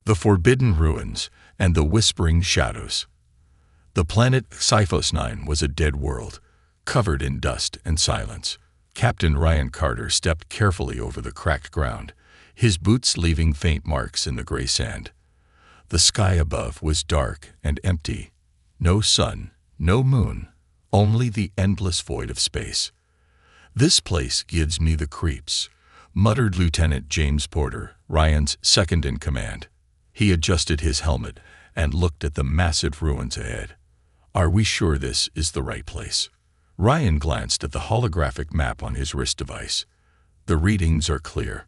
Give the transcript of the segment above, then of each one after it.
The Forbidden Ruins and the Whispering Shadows. The planet Sci-Fi was a dead world, covered in dust and silence. Captain Ryan Carter stepped carefully over the cracked ground, his boots leaving faint marks in the gray sand. The sky above was dark and empty. No sun, no moon, only the endless void of space. "This place gives me the creeps," muttered Lieutenant James Porter, Ryan's second-in-command. He adjusted his helmet and looked at the massive ruins ahead. "Are we sure this is the right place?" Ryan glanced at the holographic map on his wrist device. "The readings are clear.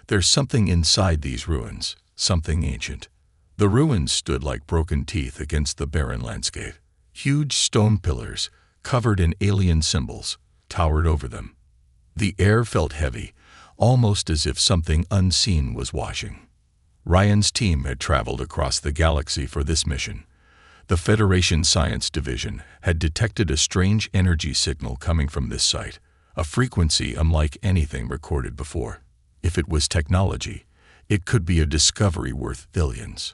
There's something inside these ruins, something ancient." The ruins stood like broken teeth against the barren landscape. Huge stone pillars, covered in alien symbols, towered over them. The air felt heavy, almost as if something unseen was washing. Ryan's team had traveled across the galaxy for this mission. The Federation Science Division had detected a strange energy signal coming from this site, a frequency unlike anything recorded before. If it was technology, it could be a discovery worth billions.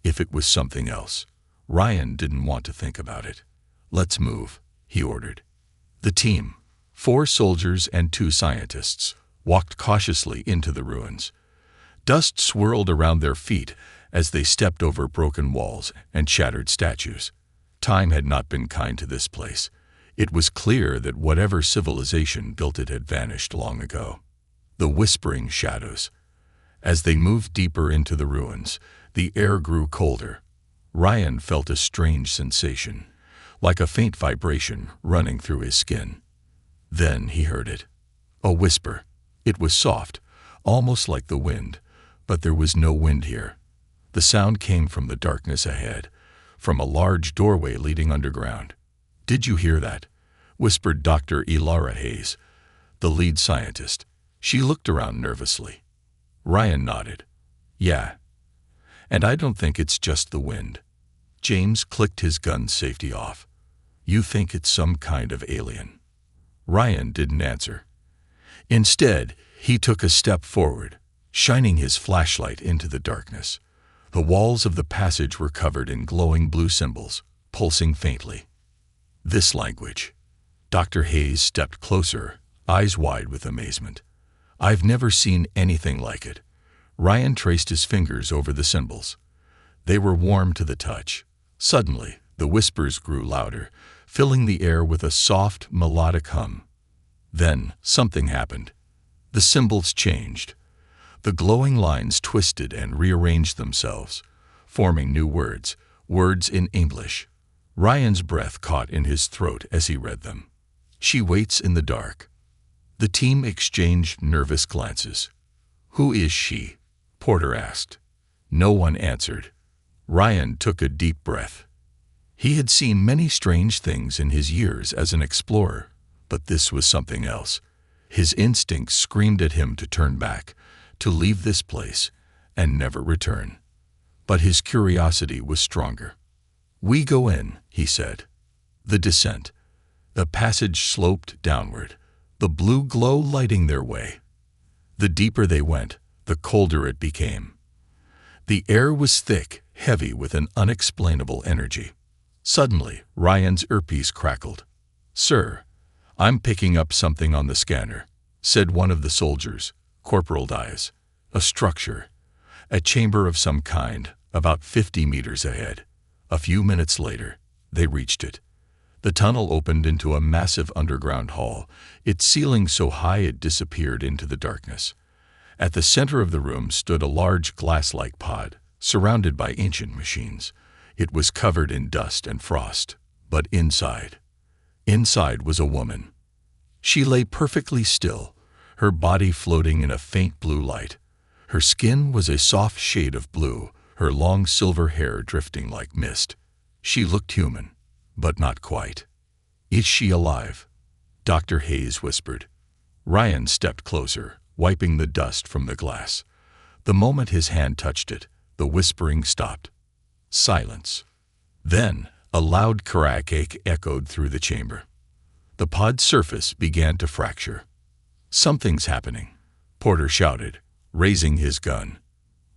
If it was something else, Ryan didn't want to think about it. "Let's move," he ordered. The team, 4 soldiers and 2 scientists, walked cautiously into the ruins. Dust swirled around their feet as they stepped over broken walls and shattered statues. Time had not been kind to this place. It was clear that whatever civilization built it had vanished long ago. The Whispering Shadows. As they moved deeper into the ruins, the air grew colder. Ryan felt a strange sensation, like a faint vibration running through his skin. Then he heard it. A whisper. It was soft, almost like the wind, but there was no wind here. The sound came from the darkness ahead, from a large doorway leading underground. "Did you hear that?" whispered Dr. Elara Hayes, the lead scientist. She looked around nervously. Ryan nodded. "Yeah. And I don't think it's just the wind." James clicked his gun's safety off. "You think it's some kind of alien?" Ryan didn't answer. Instead, he took a step forward, shining his flashlight into the darkness. The walls of the passage were covered in glowing blue symbols, pulsing faintly. This language. Dr. Hayes stepped closer, eyes wide with amazement. "I've never seen anything like it." Ryan traced his fingers over the symbols. They were warm to the touch. Suddenly, the whispers grew louder, filling the air with a soft, melodic hum. Then, something happened. The symbols changed. The glowing lines twisted and rearranged themselves, forming new words, words in English. Ryan's breath caught in his throat as he read them. "She waits in the dark." The team exchanged nervous glances. "Who is she?" Porter asked. No one answered. Ryan took a deep breath. He had seen many strange things in his years as an explorer, but this was something else. His instincts screamed at him to turn back, to leave this place, and never return. But his curiosity was stronger. "We go in," he said. The descent. The passage sloped downward, the blue glow lighting their way. The deeper they went, the colder it became. The air was thick, heavy with an unexplainable energy. Suddenly, Ryan's earpiece crackled. "Sir, I'm picking up something on the scanner," said one of the soldiers, Corporal Diaz. "A structure, a chamber of some kind, about 50 meters ahead." A few minutes later, they reached it. The tunnel opened into a massive underground hall, its ceiling so high it disappeared into the darkness. At the center of the room stood a large glass-like pod, surrounded by ancient machines. It was covered in dust and frost, but inside was a woman. She lay perfectly still, her body floating in a faint blue light. Her skin was a soft shade of blue, her long silver hair drifting like mist. She looked human, but not quite. "Is she alive?" Dr. Hayes whispered. Ryan stepped closer, wiping the dust from the glass. The moment his hand touched it, the whispering stopped. Silence. Then, a loud crack echoed through the chamber. The pod's surface began to fracture. "Something's happening," Porter shouted, raising his gun.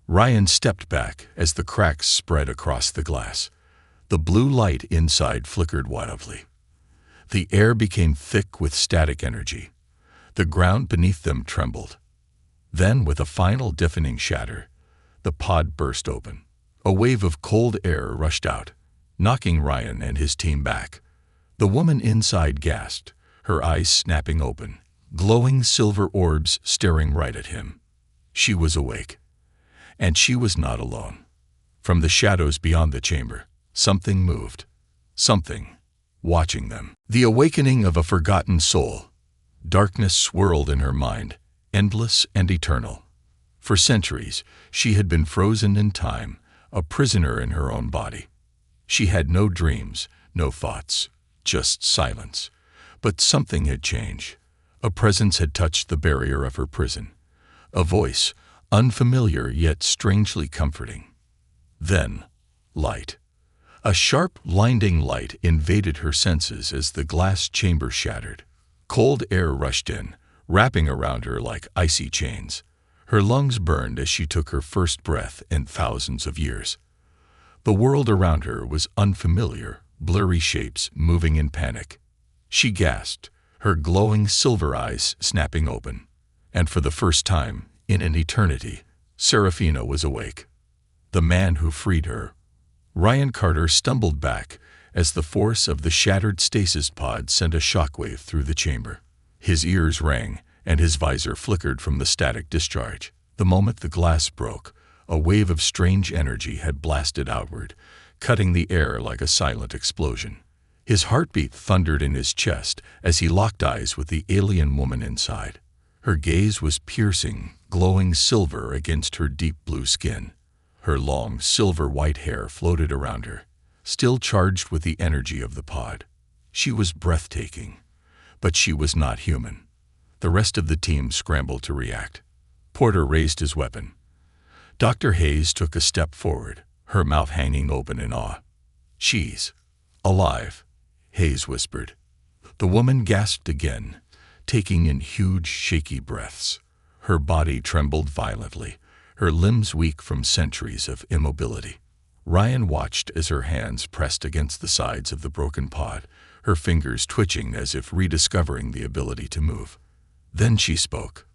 Ryan stepped back as the cracks spread across the glass. The blue light inside flickered wildly. The air became thick with static energy. The ground beneath them trembled. Then, with a final deafening shatter, the pod burst open. A wave of cold air rushed out, knocking Ryan and his team back. The woman inside gasped, her eyes snapping open, glowing silver orbs staring right at him. She was awake. And she was not alone. From the shadows beyond the chamber, something moved. Something, watching them. The awakening of a forgotten soul. Darkness swirled in her mind, endless and eternal. For centuries, she had been frozen in time, a prisoner in her own body. She had no dreams, no thoughts, just silence. But something had changed. A presence had touched the barrier of her prison. A voice, unfamiliar yet strangely comforting. Then, light. A sharp, blinding light invaded her senses as the glass chamber shattered. Cold air rushed in, wrapping around her like icy chains. Her lungs burned as she took her first breath in thousands of years. The world around her was unfamiliar, blurry shapes moving in panic. She gasped, her glowing silver eyes snapping open. And for the first time, in an eternity, Serafina was awake. The man who freed her. Ryan Carter stumbled back as the force of the shattered stasis pod sent a shockwave through the chamber. His ears rang, and his visor flickered from the static discharge. The moment the glass broke, a wave of strange energy had blasted outward, cutting the air like a silent explosion. His heartbeat thundered in his chest as he locked eyes with the alien woman inside. Her gaze was piercing, glowing silver against her deep blue skin. Her long, silver-white hair floated around her, still charged with the energy of the pod. She was breathtaking, but she was not human. The rest of the team scrambled to react. Porter raised his weapon. Dr. Hayes took a step forward, her mouth hanging open in awe. "She's alive," Hayes whispered. The woman gasped again, taking in huge, shaky breaths. Her body trembled violently, her limbs weak from centuries of immobility. Ryan watched as her hands pressed against the sides of the broken pod, her fingers twitching as if rediscovering the ability to move. Then she spoke.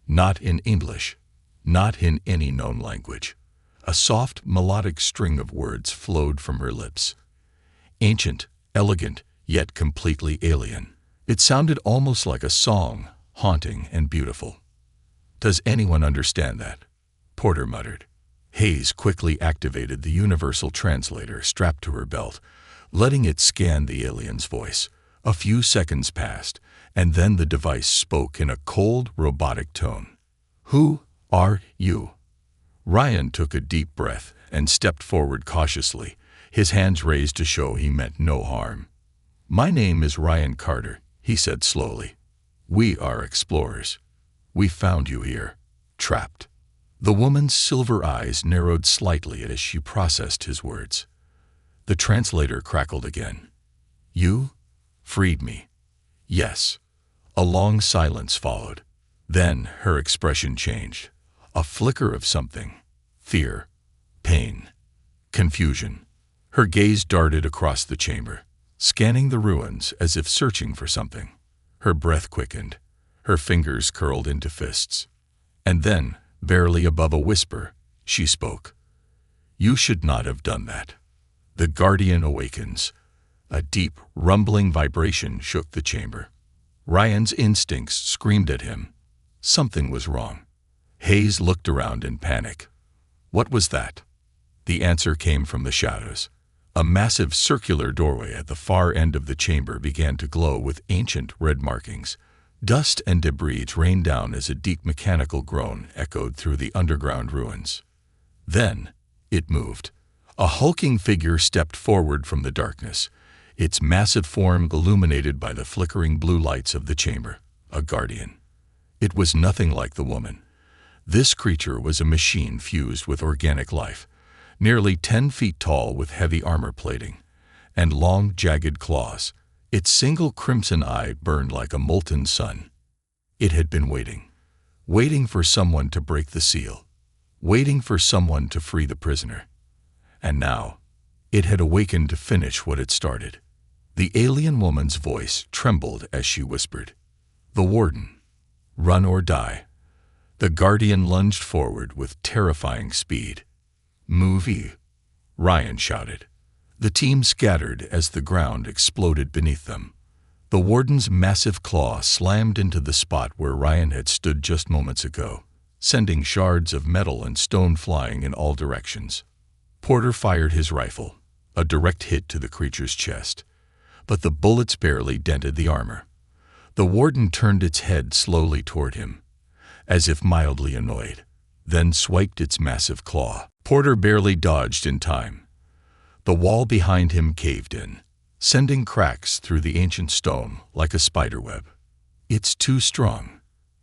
Not in English, not in any known language. A soft, melodic string of words flowed from her lips. Ancient, elegant, yet completely alien. It sounded almost like a song, haunting and beautiful. "Does anyone understand that?" Porter muttered. Hayes quickly activated the universal translator strapped to her belt, letting it scan the alien's voice. A few seconds passed, and then the device spoke in a cold, robotic tone. "Who are you?" Ryan took a deep breath and stepped forward cautiously, his hands raised to show he meant no harm. "My name is Ryan Carter," he said slowly. "We are explorers. We found you here, trapped." The woman's silver eyes narrowed slightly as she processed his words. The translator crackled again. "You freed me." "Yes." A long silence followed. Then her expression changed. A flicker of something. Fear, pain, confusion. Her gaze darted across the chamber, scanning the ruins as if searching for something. Her breath quickened. Her fingers curled into fists. And then, barely above a whisper, she spoke. "You should not have done that." The Guardian awakens. A deep, rumbling vibration shook the chamber. Ryan's instincts screamed at him. Something was wrong. Hayes looked around in panic. What was that? The answer came from the shadows. A massive circular doorway at the far end of the chamber began to glow with ancient red markings. Dust and debris rained down as a deep mechanical groan echoed through the underground ruins. Then, it moved. A hulking figure stepped forward from the darkness, its massive form illuminated by the flickering blue lights of the chamber. A guardian. It was nothing like the woman. This creature was a machine fused with organic life, nearly 10 feet tall with heavy armor plating, and long, jagged claws. Its single crimson eye burned like a molten sun. It had been waiting for someone to break the seal. waiting for someone to free the prisoner. And now, it had awakened to finish what it started. The alien woman's voice trembled as she whispered, "The Warden. Run or die." The Guardian lunged forward with terrifying speed. "Move!" Ryan shouted. The team scattered as the ground exploded beneath them. The Warden's massive claw slammed into the spot where Ryan had stood just moments ago, sending shards of metal and stone flying in all directions. Porter fired his rifle, a direct hit to the creature's chest, but the bullets barely dented the armor. The Warden turned its head slowly toward him, as if mildly annoyed, then swiped its massive claw. Porter barely dodged in time. The wall behind him caved in, sending cracks through the ancient stone like a spiderweb. "It's too strong,"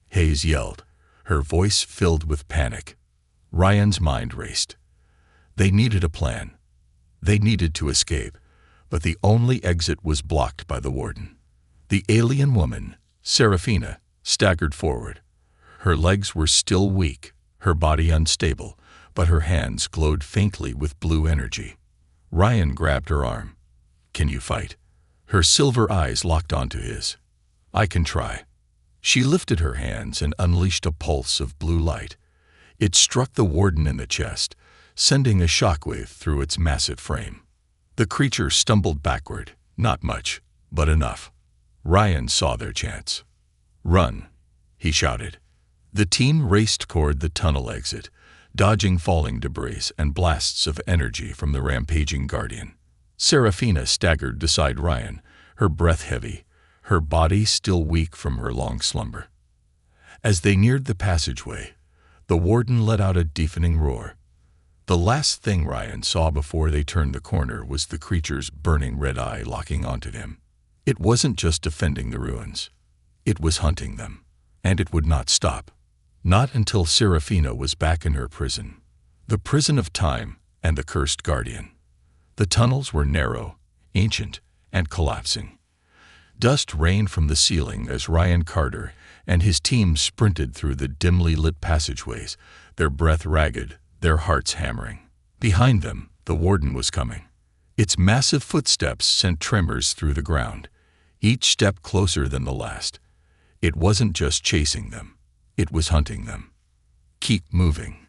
Hayes yelled, her voice filled with panic. Ryan's mind raced. They needed a plan. They needed to escape, but the only exit was blocked by the Warden. The alien woman, Serafina, staggered forward. Her legs were still weak, her body unstable, but her hands glowed faintly with blue energy. Ryan grabbed her arm. "Can you fight?" Her silver eyes locked onto his. "I can try." She lifted her hands and unleashed a pulse of blue light. It struck the Warden in the chest, sending a shockwave through its massive frame. The creature stumbled backward, not much, but enough. Ryan saw their chance. "Run," he shouted. The team raced toward the tunnel exit, dodging falling debris and blasts of energy from the rampaging Guardian. Serafina staggered beside Ryan, her breath heavy, her body still weak from her long slumber. As they neared the passageway, the Warden let out a deafening roar. The last thing Ryan saw before they turned the corner was the creature's burning red eye locking onto him. It wasn't just defending the ruins. It was hunting them, and it would not stop. Not until Serafina was back in her prison, the prison of time and the cursed Guardian. The tunnels were narrow, ancient, and collapsing. Dust rained from the ceiling as Ryan Carter and his team sprinted through the dimly lit passageways, their breath ragged, their hearts hammering. Behind them, the Warden was coming. Its massive footsteps sent tremors through the ground, each step closer than the last. It wasn't just chasing them. It was hunting them. "Keep moving,"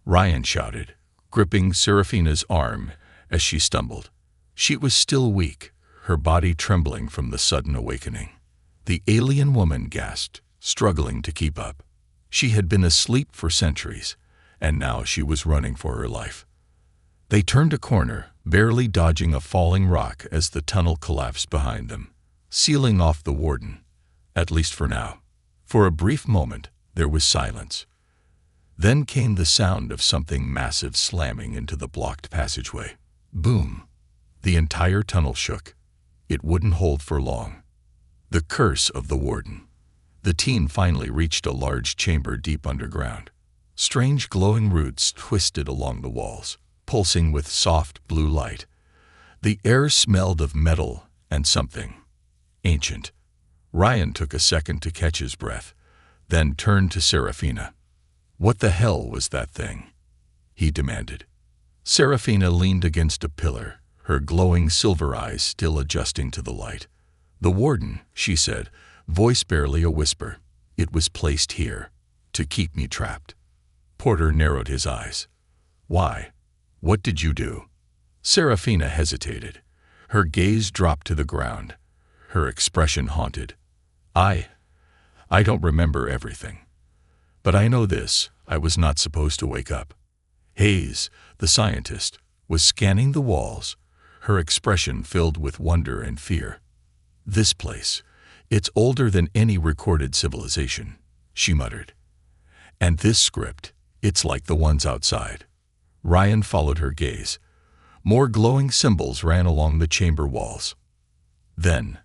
Ryan shouted, gripping Serafina's arm as she stumbled. She was still weak, her body trembling from the sudden awakening. The alien woman gasped, struggling to keep up. She had been asleep for centuries, and now she was running for her life. They turned a corner, barely dodging a falling rock as the tunnel collapsed behind them, sealing off the Warden, at least for now. For a brief moment, there was silence. Then came the sound of something massive slamming into the blocked passageway. Boom! The entire tunnel shook. It wouldn't hold for long. The curse of the Warden. The team finally reached a large chamber deep underground. Strange glowing roots twisted along the walls, pulsing with soft blue light. The air smelled of metal and something ancient. Ryan took a second to catch his breath, then turned to Serafina. "What the hell was that thing?" he demanded. Serafina leaned against a pillar, her glowing silver eyes still adjusting to the light. "The Warden," she said, voice barely a whisper. "It was placed here, to keep me trapped." Porter narrowed his eyes. "Why? What did you do?" Serafina hesitated. Her gaze dropped to the ground, her expression haunted. I don't remember everything. But I know this, I was not supposed to wake up." Hayes, the scientist, was scanning the walls, her expression filled with wonder and fear. "This place, it's older than any recorded civilization," she muttered. "And this script, it's like the ones outside." Ryan followed her gaze. More glowing symbols ran along the chamber walls. Then,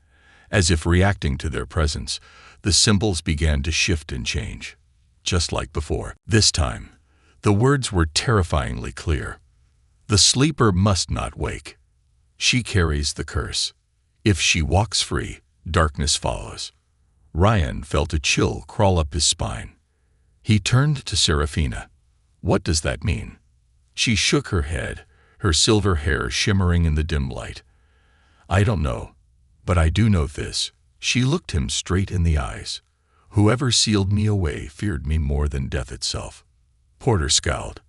as if reacting to their presence, the symbols began to shift and change, just like before. This time, the words were terrifyingly clear. "The sleeper must not wake. She carries the curse. If she walks free, darkness follows." Ryan felt a chill crawl up his spine. He turned to Serafina. What does that mean? She shook her head, her silver hair shimmering in the dim light. I don't know, but I do know this. She looked him straight in the eyes. Whoever sealed me away feared me more than death itself. Porter scowled.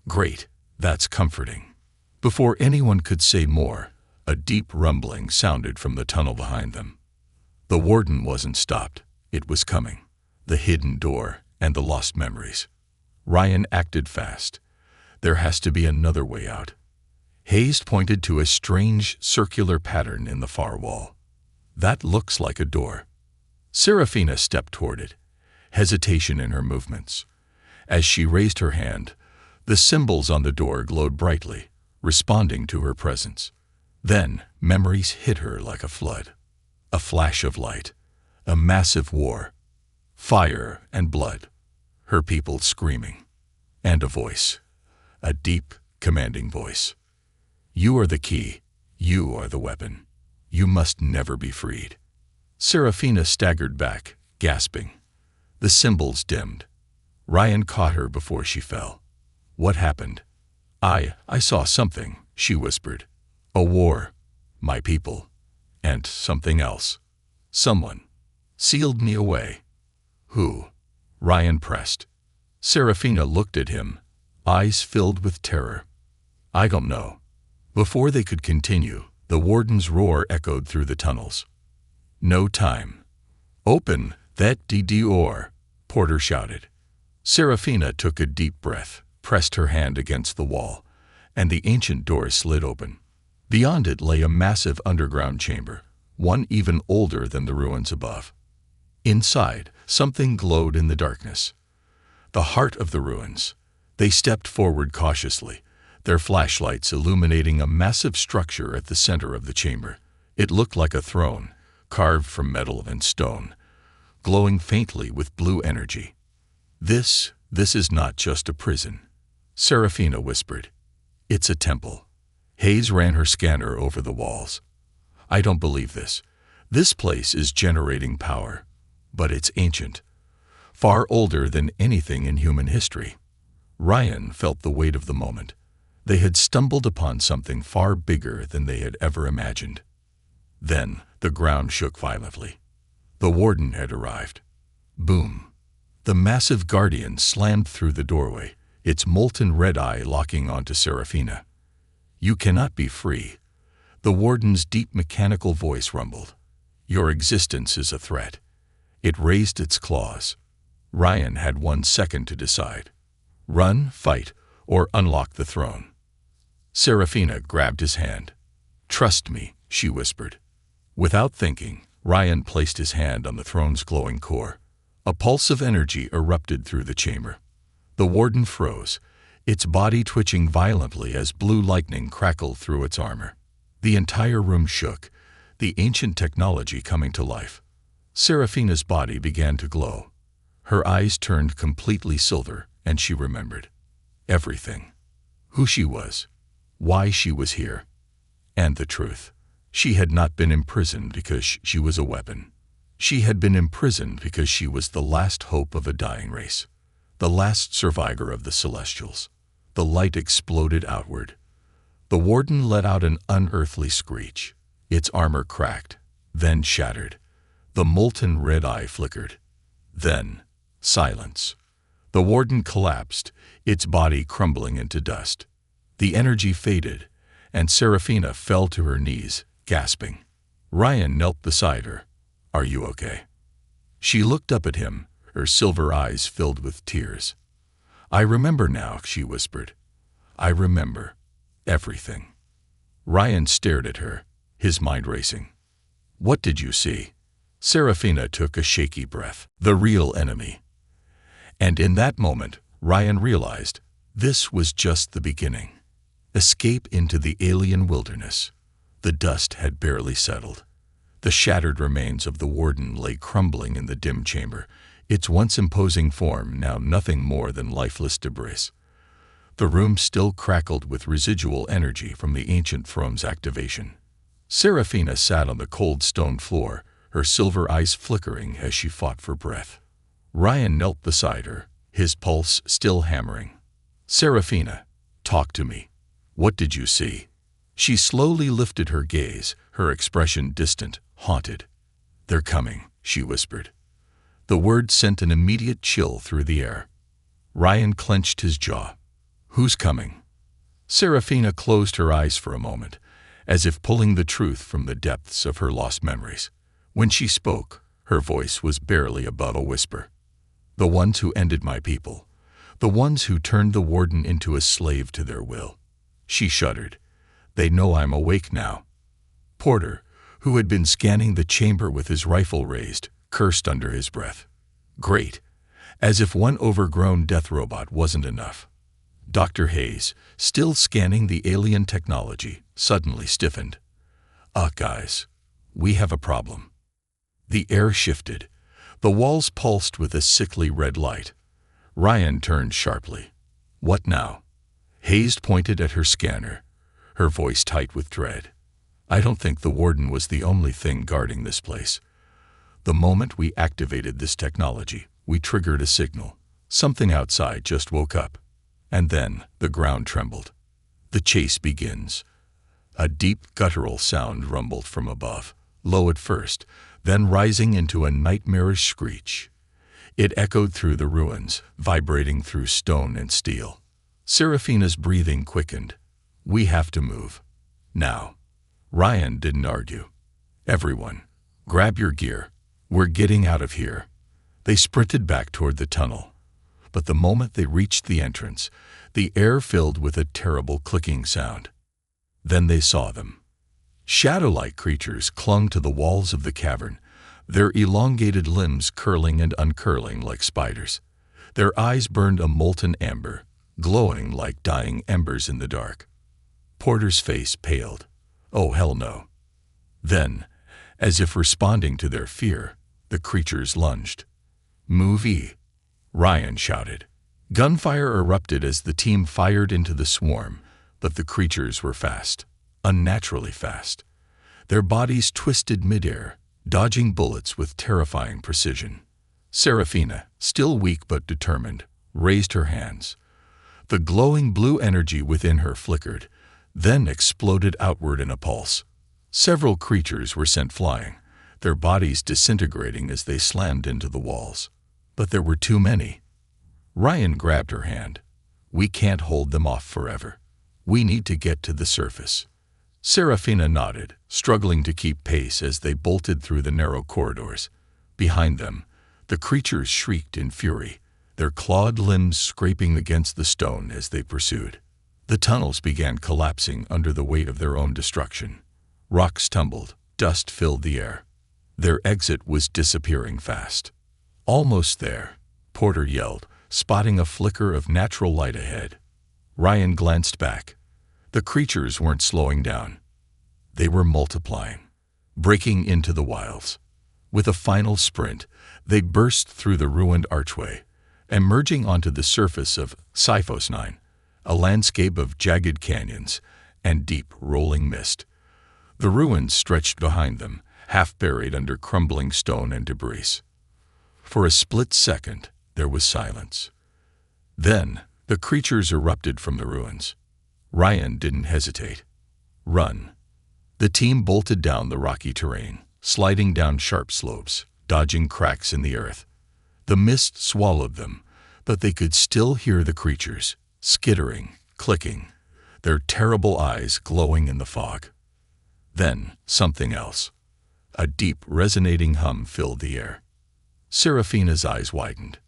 Great, that's comforting. Before anyone could say more, a deep rumbling sounded from the tunnel behind them. The warden wasn't stopped. It was coming. The hidden door and the lost memories. Ryan acted fast. There has to be another way out. Hayes pointed to a strange circular pattern in the far wall. That looks like a door. Serafina stepped toward it, hesitation in her movements. As she raised her hand, the symbols on the door glowed brightly, responding to her presence. Then memories hit her like a flood. A flash of light, a massive war, fire and blood, her people screaming, and a voice, a deep, commanding voice. You are the key, you are the weapon. You must never be freed. Serafina staggered back, gasping. The symbols dimmed. Ryan caught her before she fell. What happened? I saw something, she whispered. A war, my people, and something else. Someone sealed me away. Who? Ryan pressed. Serafina looked at him, eyes filled with terror. I don't know. Before they could continue, the warden's roar echoed through the tunnels. No time. Open that door, Porter shouted. Serafina took a deep breath, pressed her hand against the wall, and the ancient door slid open. Beyond it lay a massive underground chamber, one even older than the ruins above. Inside, something glowed in the darkness. The heart of the ruins. They stepped forward cautiously, their flashlights illuminating a massive structure at the center of the chamber. It looked like a throne, carved from metal and stone, glowing faintly with blue energy. This is not just a prison, Serafina whispered. It's a temple. Hayes ran her scanner over the walls. I don't believe this. This place is generating power, but it's ancient, far older than anything in human history. Ryan felt the weight of the moment. They had stumbled upon something far bigger than they had ever imagined. Then the ground shook violently. The warden had arrived. Boom. The massive guardian slammed through the doorway, its molten red eye locking onto Serafina. You cannot be free. The warden's deep mechanical voice rumbled. Your existence is a threat. It raised its claws. Ryan had 1 second to decide. Run, fight, or unlock the throne. Serafina grabbed his hand. Trust me, she whispered. Without thinking, Ryan placed his hand on the throne's glowing core. A pulse of energy erupted through the chamber. The warden froze, its body twitching violently as blue lightning crackled through its armor. The entire room shook, the ancient technology coming to life. Serafina's body began to glow. Her eyes turned completely silver, and she remembered everything. Who she was, why she was here, and the truth. She had not been imprisoned because she was a weapon. She had been imprisoned because she was the last hope of a dying race, the last survivor of the Celestials. The light exploded outward. The warden let out an unearthly screech. Its armor cracked, then shattered. The molten red eye flickered. Then, silence. The warden collapsed, its body crumbling into dust. The energy faded, and Serafina fell to her knees, gasping. Ryan knelt beside her. Are you okay? She looked up at him, her silver eyes filled with tears. I remember now, she whispered. I remember everything. Ryan stared at her, his mind racing. What did you see? Serafina took a shaky breath. The real enemy. And in that moment, Ryan realized this was just the beginning. Escape into the alien wilderness. The dust had barely settled. The shattered remains of the warden lay crumbling in the dim chamber, its once imposing form now nothing more than lifeless debris. The room still crackled with residual energy from the ancient throne's activation. Serafina sat on the cold stone floor, her silver eyes flickering as she fought for breath. Ryan knelt beside her, his pulse still hammering. Serafina, talk to me. What did you see? She slowly lifted her gaze, her expression distant, haunted. They're coming, she whispered. The word sent an immediate chill through the air. Ryan clenched his jaw. Who's coming? Serafina closed her eyes for a moment, as if pulling the truth from the depths of her lost memories. When she spoke, her voice was barely above a whisper. The ones who ended my people. The ones who turned the warden into a slave to their will. She shuddered. They know I'm awake now. Porter, who had been scanning the chamber with his rifle raised, cursed under his breath. Great. As if one overgrown death robot wasn't enough. Dr. Hayes, still scanning the alien technology, suddenly stiffened. Guys, we have a problem. The air shifted. The walls pulsed with a sickly red light. Ryan turned sharply. What now? Hayes pointed at her scanner, her voice tight with dread. I don't think the warden was the only thing guarding this place. The moment we activated this technology, we triggered a signal. Something outside just woke up. And then the ground trembled. The chase begins. A deep guttural sound rumbled from above, low at first, then rising into a nightmarish screech. It echoed through the ruins, vibrating through stone and steel. Serafina's breathing quickened. We have to move. Now. Ryan didn't argue. Everyone, grab your gear. We're getting out of here. They sprinted back toward the tunnel. But the moment they reached the entrance, the air filled with a terrible clicking sound. Then they saw them. Shadow-like creatures clung to the walls of the cavern, their elongated limbs curling and uncurling like spiders. Their eyes burned a molten amber, glowing like dying embers in the dark. Porter's face paled. Oh, hell no. Then, as if responding to their fear, the creatures lunged. Move E! Ryan shouted. Gunfire erupted as the team fired into the swarm, but the creatures were fast, unnaturally fast. Their bodies twisted midair, dodging bullets with terrifying precision. Serafina, still weak but determined, raised her hands. The glowing blue energy within her flickered, then exploded outward in a pulse. Several creatures were sent flying, their bodies disintegrating as they slammed into the walls. But there were too many. Ryan grabbed her hand. We can't hold them off forever. We need to get to the surface. Serafina nodded, struggling to keep pace as they bolted through the narrow corridors. Behind them, the creatures shrieked in fury, their clawed limbs scraping against the stone as they pursued. The tunnels began collapsing under the weight of their own destruction. Rocks tumbled, dust filled the air. Their exit was disappearing fast. Almost there, Porter yelled, spotting a flicker of natural light ahead. Ryan glanced back. The creatures weren't slowing down. They were multiplying, breaking into the wilds. With a final sprint, they burst through the ruined archway, emerging onto the surface of Sci-Fi HFY, a landscape of jagged canyons and deep rolling mist. The ruins stretched behind them, half buried under crumbling stone and debris. For a split second, there was silence. Then, the creatures erupted from the ruins. Ryan didn't hesitate. Run. The team bolted down the rocky terrain, sliding down sharp slopes, dodging cracks in the earth. The mist swallowed them, but they could still hear the creatures, skittering, clicking, their terrible eyes glowing in the fog. Then, something else. A deep, resonating hum filled the air. Serafina's eyes widened.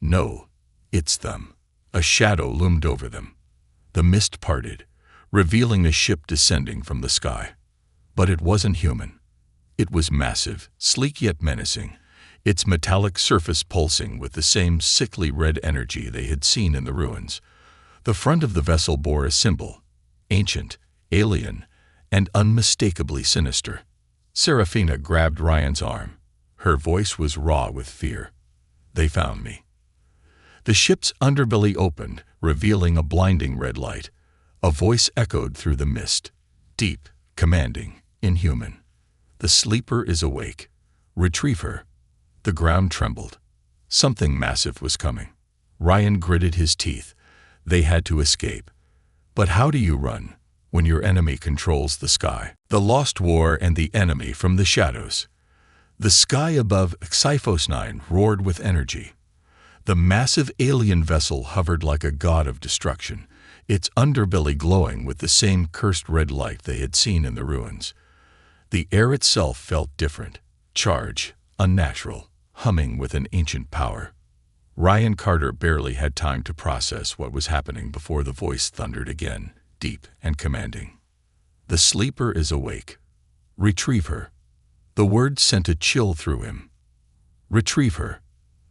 No, it's them. A shadow loomed over them. The mist parted, revealing a ship descending from the sky. But it wasn't human. It was massive, sleek yet menacing, its metallic surface pulsing with the same sickly red energy they had seen in the ruins. The front of the vessel bore a symbol, ancient, alien, and unmistakably sinister. Serafina grabbed Ryan's arm. Her voice was raw with fear. They found me. The ship's underbelly opened, revealing a blinding red light. A voice echoed through the mist, deep, commanding, inhuman. The sleeper is awake. Retrieve her. The ground trembled. Something massive was coming. Ryan gritted his teeth. They had to escape. But how do you run when your enemy controls the sky? The Lost War and the enemy from the shadows. The sky above Sci-Fi 9 roared with energy. The massive alien vessel hovered like a god of destruction, its underbelly glowing with the same cursed red light they had seen in the ruins. The air itself felt different, charged, unnatural, humming with an ancient power. Ryan Carter barely had time to process what was happening before the voice thundered again, deep and commanding. "The sleeper is awake. Retrieve her." The word sent a chill through him. Retrieve her.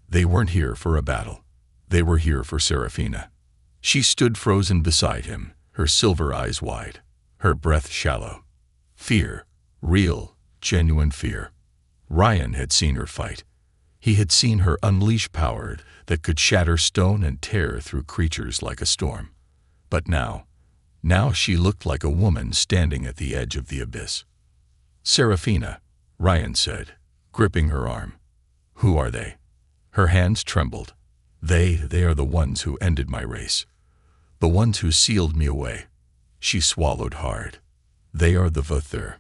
They weren't here for a battle. They were here for Serafina. She stood frozen beside him, her silver eyes wide, her breath shallow. Fear, real, genuine fear. Ryan had seen her fight. He had seen her unleash power that could shatter stone and tear through creatures like a storm. But now she looked like a woman standing at the edge of the abyss. "Serafina," Ryan said, gripping her arm. "Who are they?" Her hands trembled. They are the ones who ended my race. The ones who sealed me away." She swallowed hard. "They are the Vather."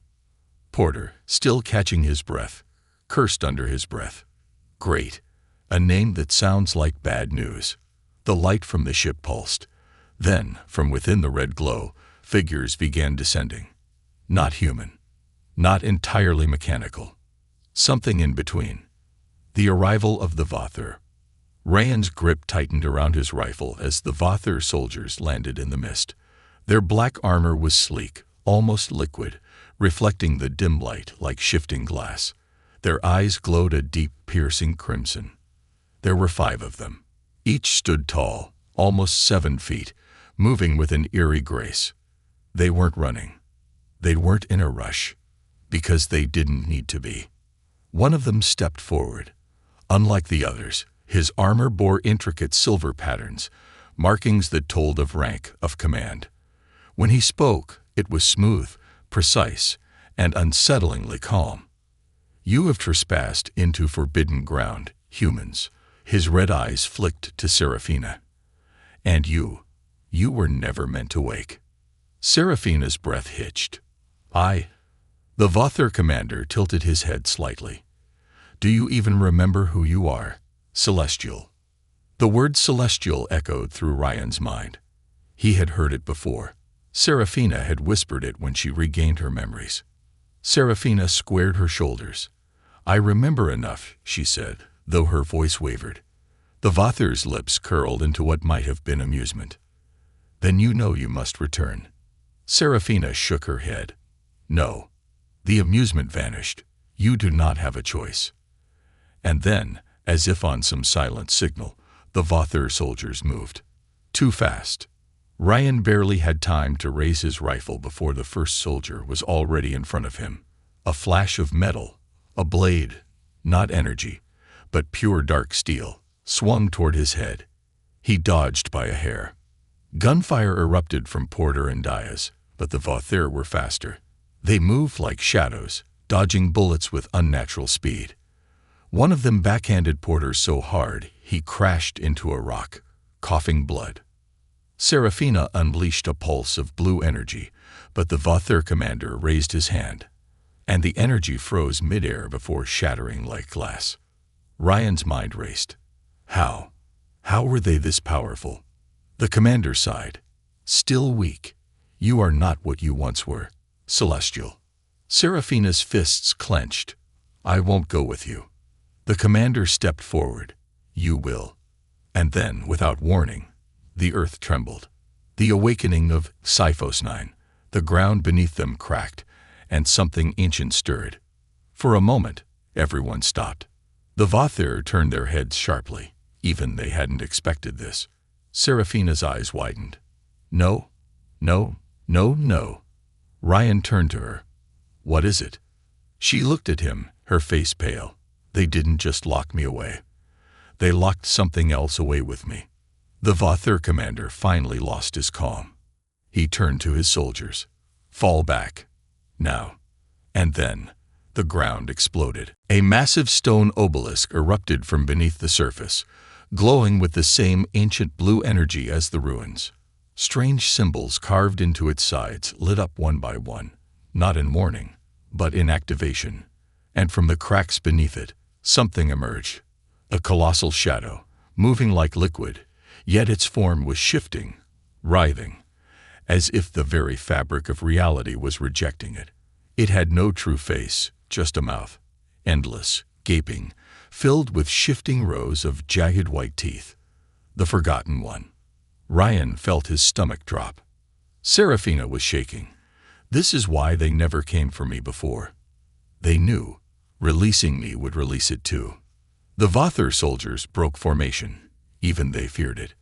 Porter, still catching his breath, cursed under his breath. "Great. A name that sounds like bad news." The light from the ship pulsed. Then, from within the red glow, figures began descending. Not human. Not entirely mechanical. Something in between. The arrival of the Vather. Ryan's grip tightened around his rifle as the Vather soldiers landed in the mist. Their black armor was sleek, almost liquid, reflecting the dim light like shifting glass. Their eyes glowed a deep, piercing crimson. There were 5 of them. Each stood tall, almost 7 feet, moving with an eerie grace. They weren't running. They weren't in a rush, because they didn't need to be. One of them stepped forward. Unlike the others, his armor bore intricate silver patterns, markings that told of rank, of command. When he spoke, it was smooth, precise, and unsettlingly calm. "You have trespassed into forbidden ground, humans." His red eyes flicked to Serafina. "And you were never meant to wake." Serafina's breath hitched. The Vather commander tilted his head slightly. "Do you even remember who you are? Celestial." The word celestial echoed through Ryan's mind. He had heard it before. Serafina had whispered it when she regained her memories. Serafina squared her shoulders. "I remember enough," she said, though her voice wavered. The Vather's lips curled into what might have been amusement. "Then you know you must return." Serafina shook her head. "No." The amusement vanished. "You do not have a choice." And then, as if on some silent signal, the Vather soldiers moved. Too fast. Ryan barely had time to raise his rifle before the first soldier was already in front of him. A flash of metal, a blade, not energy, but pure dark steel, swung toward his head. He dodged by a hair. Gunfire erupted from Porter and Diaz, but the Vather were faster. They moved like shadows, dodging bullets with unnatural speed. One of them backhanded Porter so hard he crashed into a rock, coughing blood. Serafina unleashed a pulse of blue energy, but the Vather commander raised his hand, and the energy froze midair before shattering like glass. Ryan's mind raced. How were they this powerful? The commander sighed. "Still weak. You are not what you once were, Celestial." Serafina's fists clenched. "I won't go with you." The commander stepped forward. "You will." And then, without warning, the earth trembled. The awakening of Sci-Fi 9. The ground beneath them cracked, and something ancient stirred. For a moment, everyone stopped. The Vather turned their heads sharply. Even they hadn't expected this. Serafina's eyes widened. "No, no, no, no." Ryan turned to her. "What is it?" She looked at him, her face pale. "They didn't just lock me away. They locked something else away with me." The Vather commander finally lost his calm. He turned to his soldiers. "Fall back. Now." And then, the ground exploded. A massive stone obelisk erupted from beneath the surface, glowing with the same ancient blue energy as the ruins. Strange symbols carved into its sides lit up one by one, not in warning, but in activation. And from the cracks beneath it, something emerged. A colossal shadow, moving like liquid, yet its form was shifting, writhing, as if the very fabric of reality was rejecting it. It had no true face, just a mouth, endless, gaping, filled with shifting rows of jagged white teeth. The Forgotten One. Ryan felt his stomach drop. Serafina was shaking. This is why they never came for me before. They knew. Releasing me would release it too. The Vather soldiers broke formation. Even they feared it.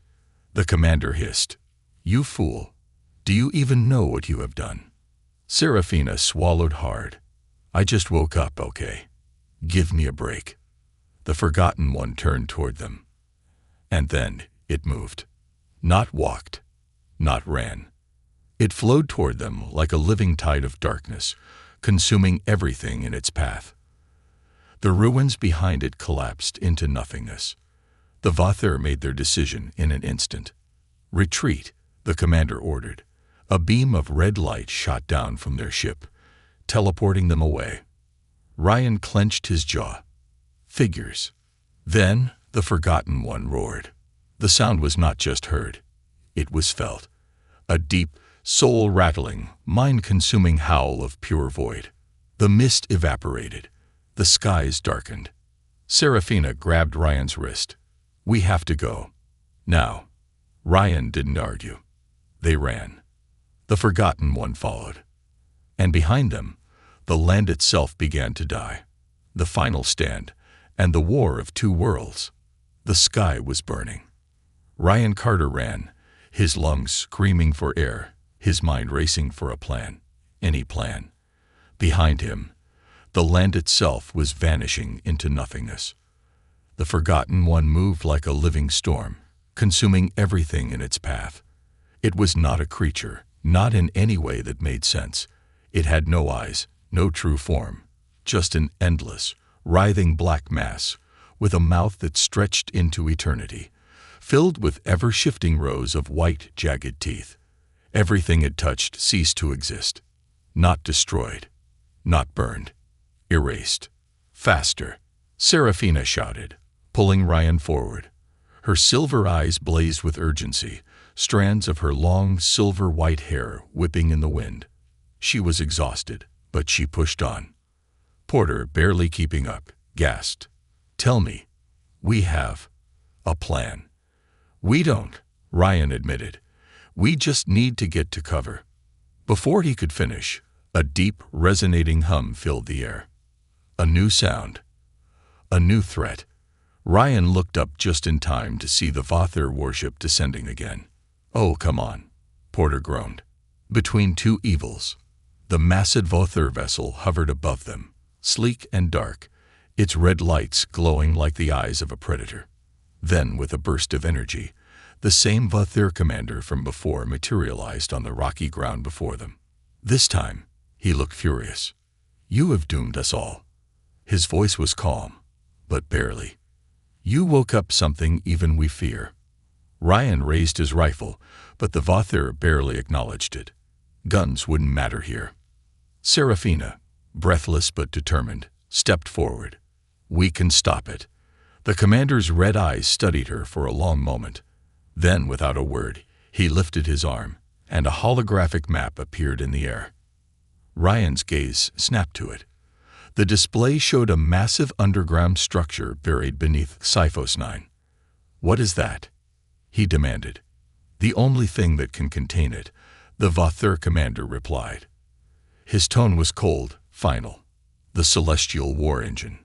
The commander hissed, "You fool. Do you even know what you have done?" Serafina swallowed hard. "I just woke up, okay? Give me a break." The Forgotten One turned toward them. And then it moved. Not walked. Not ran. It flowed toward them like a living tide of darkness, consuming everything in its path. The ruins behind it collapsed into nothingness. The Vather made their decision in an instant. "Retreat," the commander ordered. A beam of red light shot down from their ship, teleporting them away. Ryan clenched his jaw. Figures. Then the Forgotten One roared. The sound was not just heard. It was felt. A deep, soul-rattling, mind-consuming howl of pure void. The mist evaporated. The skies darkened. Serafina grabbed Ryan's wrist. "We have to go. Now." Ryan didn't argue. They ran. The Forgotten One followed. And behind them, the land itself began to die. The final stand, and the war of two worlds. The sky was burning. Ryan Carter ran, his lungs screaming for air, his mind racing for a plan. Any plan. Behind him, the land itself was vanishing into nothingness. The Forgotten One moved like a living storm, consuming everything in its path. It was not a creature, not in any way that made sense. It had no eyes, no true form, just an endless, writhing black mass, with a mouth that stretched into eternity, filled with ever-shifting rows of white, jagged teeth. Everything it touched ceased to exist. Not destroyed, not burned, erased. "Faster!" Serafina shouted, pulling Ryan forward. Her silver eyes blazed with urgency, strands of her long, silver-white hair whipping in the wind. She was exhausted, but she pushed on. Porter, barely keeping up, gasped. "Tell me, we have a plan." "We don't," Ryan admitted. "We just need to get to cover." Before he could finish, a deep, resonating hum filled the air. A new sound. A new threat. Ryan looked up just in time to see the Vather warship descending again. "Oh, come on," Porter groaned. Between two evils, the massive Vather vessel hovered above them, sleek and dark, its red lights glowing like the eyes of a predator. Then, with a burst of energy, the same Vather commander from before materialized on the rocky ground before them. This time, he looked furious. "You have doomed us all." His voice was calm, but barely. "You woke up something even we fear." Ryan raised his rifle, but the Vather barely acknowledged it. Guns wouldn't matter here. Serafina, breathless but determined, stepped forward. "We can stop it." The commander's red eyes studied her for a long moment. Then, without a word, he lifted his arm, and a holographic map appeared in the air. Ryan's gaze snapped to it. The display showed a massive underground structure buried beneath Sci-Fi HFY. "What is that?" he demanded. "The only thing that can contain it," the Vather commander replied. His tone was cold, final. "The celestial war engine."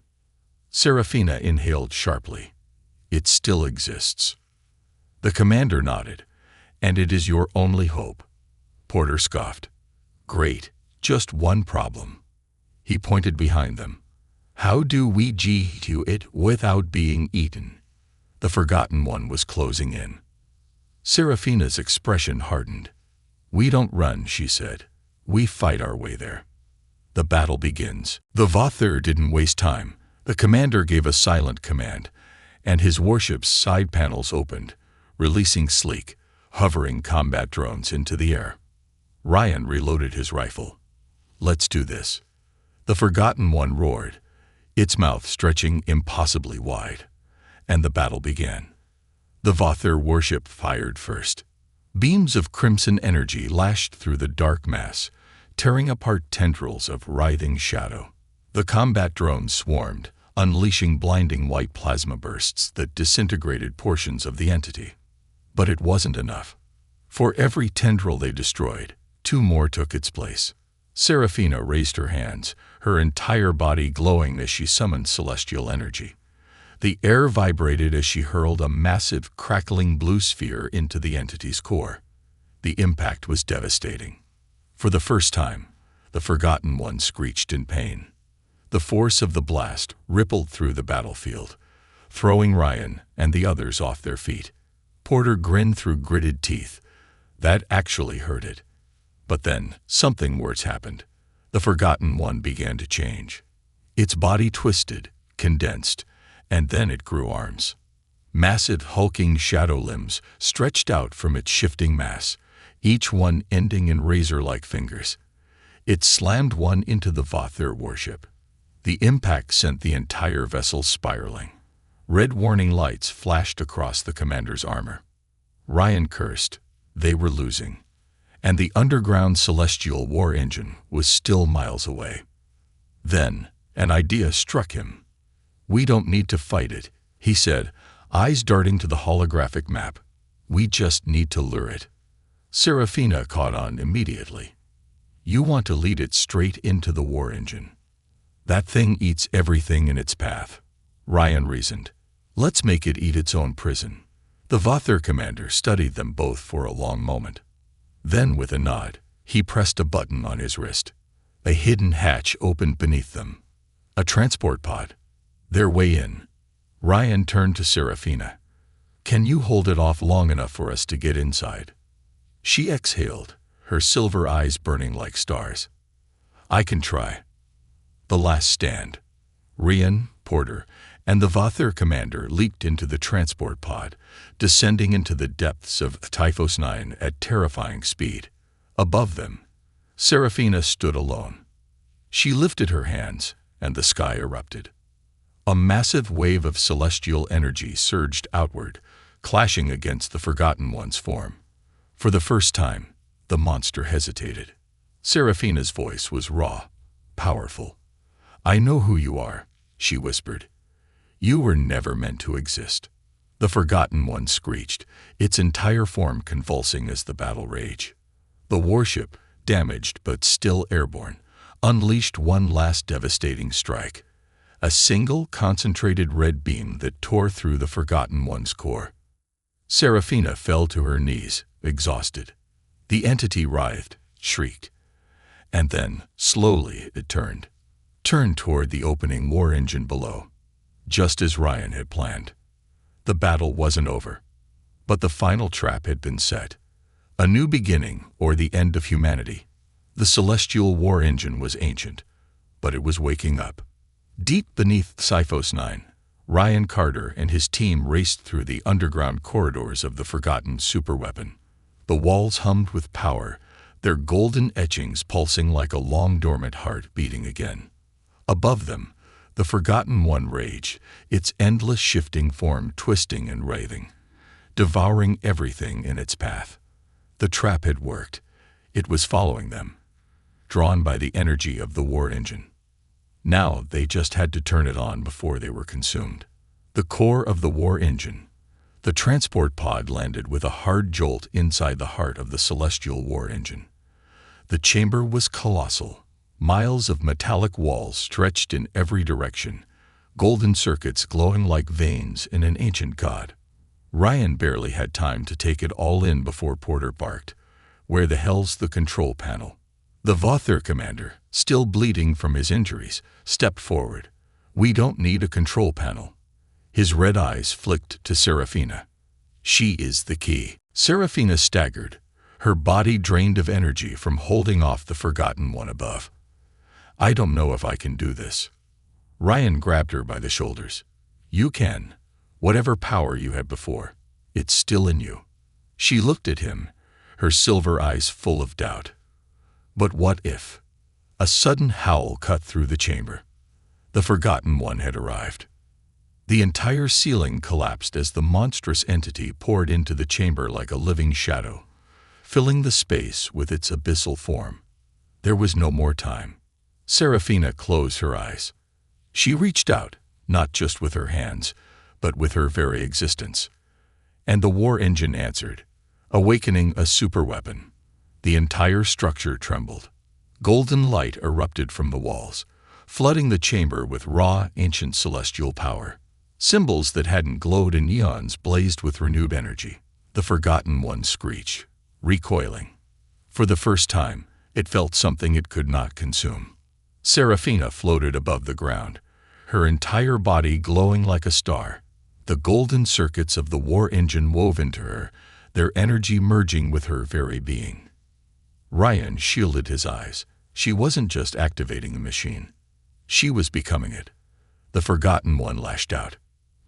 Serafina inhaled sharply. "It still exists." The commander nodded. "And it is your only hope." Porter scoffed. "Great, just one problem." He pointed behind them. "How do we get to it without being eaten?" The Forgotten One was closing in. Serafina's expression hardened. "We don't run," she said. "We fight our way there. The battle begins." The Vather didn't waste time. The commander gave a silent command, and his warship's side panels opened, releasing sleek, hovering combat drones into the air. Ryan reloaded his rifle. "Let's do this." The Forgotten One roared, its mouth stretching impossibly wide, and the battle began. The Vothir warship fired first. Beams of crimson energy lashed through the dark mass, tearing apart tendrils of writhing shadow. The combat drones swarmed, unleashing blinding white plasma bursts that disintegrated portions of the entity. But it wasn't enough. For every tendril they destroyed, two more took its place. Seraphina raised her hands, her entire body glowing as she summoned celestial energy. The air vibrated as she hurled a massive, crackling blue sphere into the entity's core. The impact was devastating. For the first time, the Forgotten One screeched in pain. The force of the blast rippled through the battlefield, throwing Ryan and the others off their feet. Porter grinned through gritted teeth. That actually hurted. But then, something worse happened. The Forgotten One began to change. Its body twisted, condensed, and then it grew arms. Massive, hulking shadow limbs stretched out from its shifting mass, each one ending in razor-like fingers. It slammed one into the Vothir warship. The impact sent the entire vessel spiraling. Red warning lights flashed across the commander's armor. Ryan cursed. They were losing. And the underground celestial war engine was still miles away. Then, an idea struck him. "We don't need to fight it," he said, eyes darting to the holographic map. "We just need to lure it." Seraphina caught on immediately. "You want to lead it straight into the war engine. That thing eats everything in its path," Ryan reasoned. "Let's make it eat its own prison." The Vothir commander studied them both for a long moment. Then, with a nod, he pressed a button on his wrist. A hidden hatch opened beneath them. A transport pod. Their way in. Ryan turned to Seraphina. "Can you hold it off long enough for us to get inside?" She exhaled, her silver eyes burning like stars. "I can try." The last stand. Ryan, Porter, and the Vothir commander leaped into the transport pod, descending into the depths of Typhos 9 at terrifying speed. Above them, Seraphina stood alone. She lifted her hands, and the sky erupted. A massive wave of celestial energy surged outward, clashing against the Forgotten One's form. For the first time, the monster hesitated. Seraphina's voice was raw, powerful. "I know who you are," she whispered. "You were never meant to exist." The Forgotten One screeched, its entire form convulsing as the battle raged. The warship, damaged but still airborne, unleashed one last devastating strike. A single concentrated red beam that tore through the Forgotten One's core. Seraphina fell to her knees, exhausted. The entity writhed, shrieked. And then, slowly, it turned toward the opening war engine below, just as Ryan had planned. The battle wasn't over, but the final trap had been set. A new beginning, or the end of humanity. The celestial war engine was ancient, but it was waking up. Deep beneath Typhos 9, Ryan Carter and his team raced through the underground corridors of the forgotten superweapon. The walls hummed with power, their golden etchings pulsing like a long-dormant heart beating again. Above them, the Forgotten One raged, its endless shifting form twisting and writhing, devouring everything in its path. The trap had worked. It was following them, drawn by the energy of the war engine. Now they just had to turn it on before they were consumed. The core of the war engine. The transport pod landed with a hard jolt inside the heart of the celestial war engine. The chamber was colossal. Miles of metallic walls stretched in every direction, golden circuits glowing like veins in an ancient god. Ryan barely had time to take it all in before Porter barked, "Where the hell's the control panel?" The Vothir commander, still bleeding from his injuries, stepped forward. "We don't need a control panel." His red eyes flicked to Seraphina. "She is the key." Seraphina staggered, her body drained of energy from holding off the Forgotten One above. "I don't know if I can do this." Ryan grabbed her by the shoulders. "You can. Whatever power you had before, it's still in you." She looked at him, her silver eyes full of doubt. But what if? A sudden howl cut through the chamber. The Forgotten One had arrived. The entire ceiling collapsed as the monstrous entity poured into the chamber like a living shadow, filling the space with its abyssal form. There was no more time. Serafina closed her eyes. She reached out, not just with her hands, but with her very existence. And the war engine answered, awakening a superweapon. The entire structure trembled. Golden light erupted from the walls, flooding the chamber with raw, ancient celestial power. Symbols that hadn't glowed in eons blazed with renewed energy. The Forgotten One screeched, recoiling. For the first time, it felt something it could not consume. Serafina floated above the ground, her entire body glowing like a star. The golden circuits of the war engine wove into her, their energy merging with her very being. Ryan shielded his eyes. She wasn't just activating the machine. She was becoming it. The Forgotten One lashed out.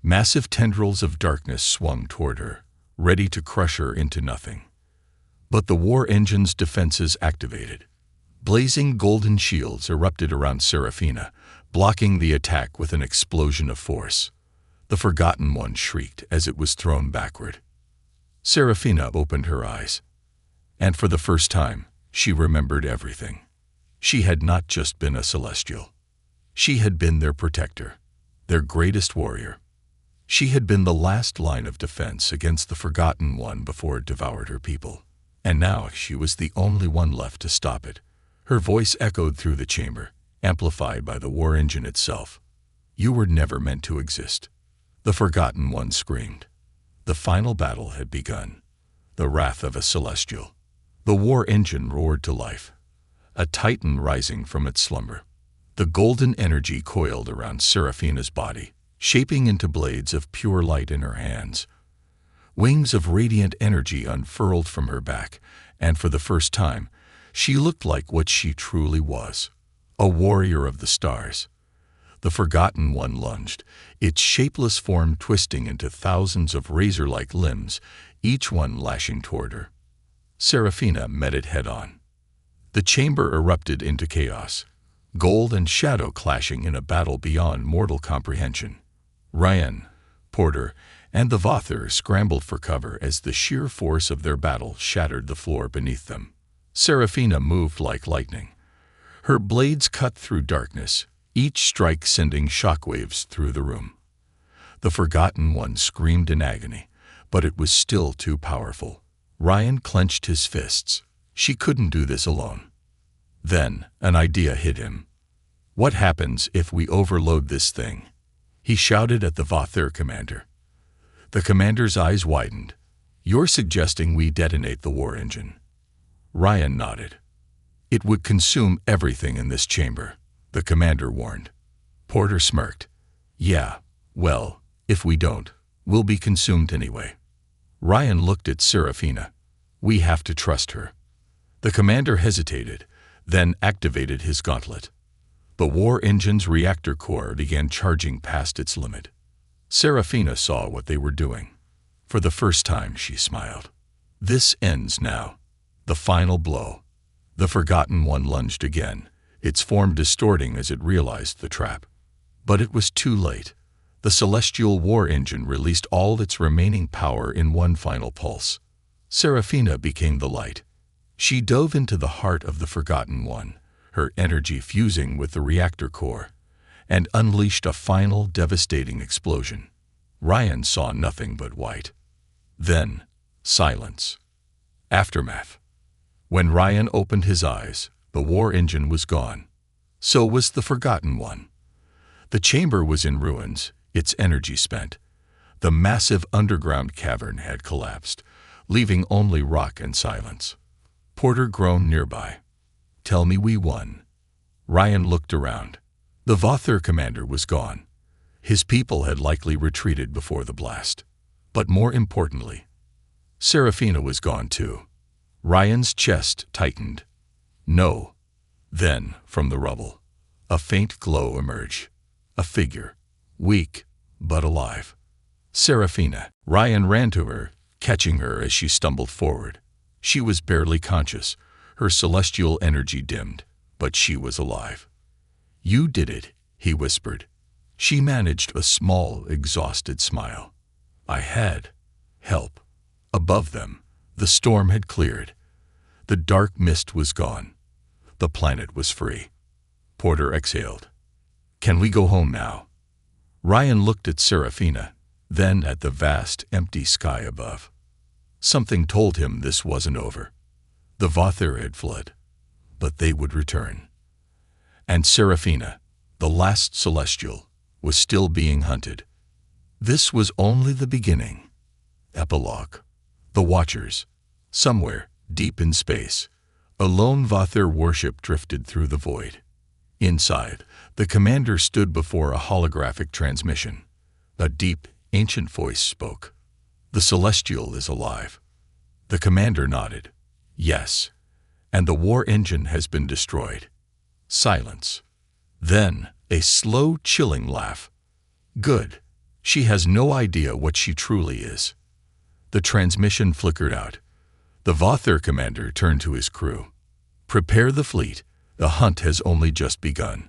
Massive tendrils of darkness swung toward her, ready to crush her into nothing. But the war engine's defenses activated. Blazing golden shields erupted around Serafina, blocking the attack with an explosion of force. The Forgotten One shrieked as it was thrown backward. Serafina opened her eyes. And for the first time, she remembered everything. She had not just been a celestial. She had been their protector, their greatest warrior. She had been the last line of defense against the Forgotten One before it devoured her people. And now she was the only one left to stop it. Her voice echoed through the chamber, amplified by the war engine itself. "You were never meant to exist." The Forgotten One screamed. The final battle had begun. The wrath of a celestial. The war engine roared to life, a titan rising from its slumber. The golden energy coiled around Serafina's body, shaping into blades of pure light in her hands. Wings of radiant energy unfurled from her back, and for the first time, she looked like what she truly was, a warrior of the stars. The Forgotten One lunged, its shapeless form twisting into thousands of razor-like limbs, each one lashing toward her. Serafina met it head-on. The chamber erupted into chaos, gold and shadow clashing in a battle beyond mortal comprehension. Ryan, Porter, and the Vather scrambled for cover as the sheer force of their battle shattered the floor beneath them. Serafina moved like lightning. Her blades cut through darkness, each strike sending shockwaves through the room. The Forgotten One screamed in agony, but it was still too powerful. Ryan clenched his fists. She couldn't do this alone. Then, an idea hit him. "What happens if we overload this thing?" He shouted at the Vather commander. The commander's eyes widened. "You're suggesting we detonate the war engine?" Ryan nodded. "It would consume everything in this chamber," the commander warned. Porter smirked. "Yeah, well, if we don't, we'll be consumed anyway." Ryan looked at Serafina. "We have to trust her." The commander hesitated, then activated his gauntlet. The war engine's reactor core began charging past its limit. Serafina saw what they were doing. For the first time, she smiled. "This ends now. The final blow." The Forgotten One lunged again, its form distorting as it realized the trap. But it was too late. The celestial war engine released all its remaining power in one final pulse. Serafina became the light. She dove into the heart of the Forgotten One, her energy fusing with the reactor core, and unleashed a final devastating explosion. Ryan saw nothing but white. Then, silence. Aftermath. When Ryan opened his eyes, the war engine was gone. So was the Forgotten One. The chamber was in ruins, its energy spent. The massive underground cavern had collapsed, leaving only rock and silence. Porter groaned nearby. "Tell me we won." Ryan looked around. The Vather commander was gone. His people had likely retreated before the blast. But more importantly, Serafina was gone too. Ryan's chest tightened. No. Then, from the rubble, a faint glow emerged. A figure, weak but alive. Serafina. Ryan ran to her, catching her as she stumbled forward. She was barely conscious. Her celestial energy dimmed, but she was alive. "You did it," he whispered. She managed a small, exhausted smile. "I had help." Above them, the storm had cleared. The dark mist was gone. The planet was free. Porter exhaled. "Can we go home now?" Ryan looked at Serafina, then at the vast, empty sky above. Something told him this wasn't over. The Vathir had fled, but they would return. And Serafina, the last celestial, was still being hunted. This was only the beginning. Epilogue. The Watchers. Somewhere, deep in space, a lone Vathir warship drifted through the void. Inside, the commander stood before a holographic transmission. A deep, ancient voice spoke. "The Celestial is alive." The commander nodded. "Yes. And the war engine has been destroyed." Silence. Then, a slow, chilling laugh. "Good. She has no idea what she truly is." The transmission flickered out. The Vathir commander turned to his crew. "Prepare the fleet. The hunt has only just begun."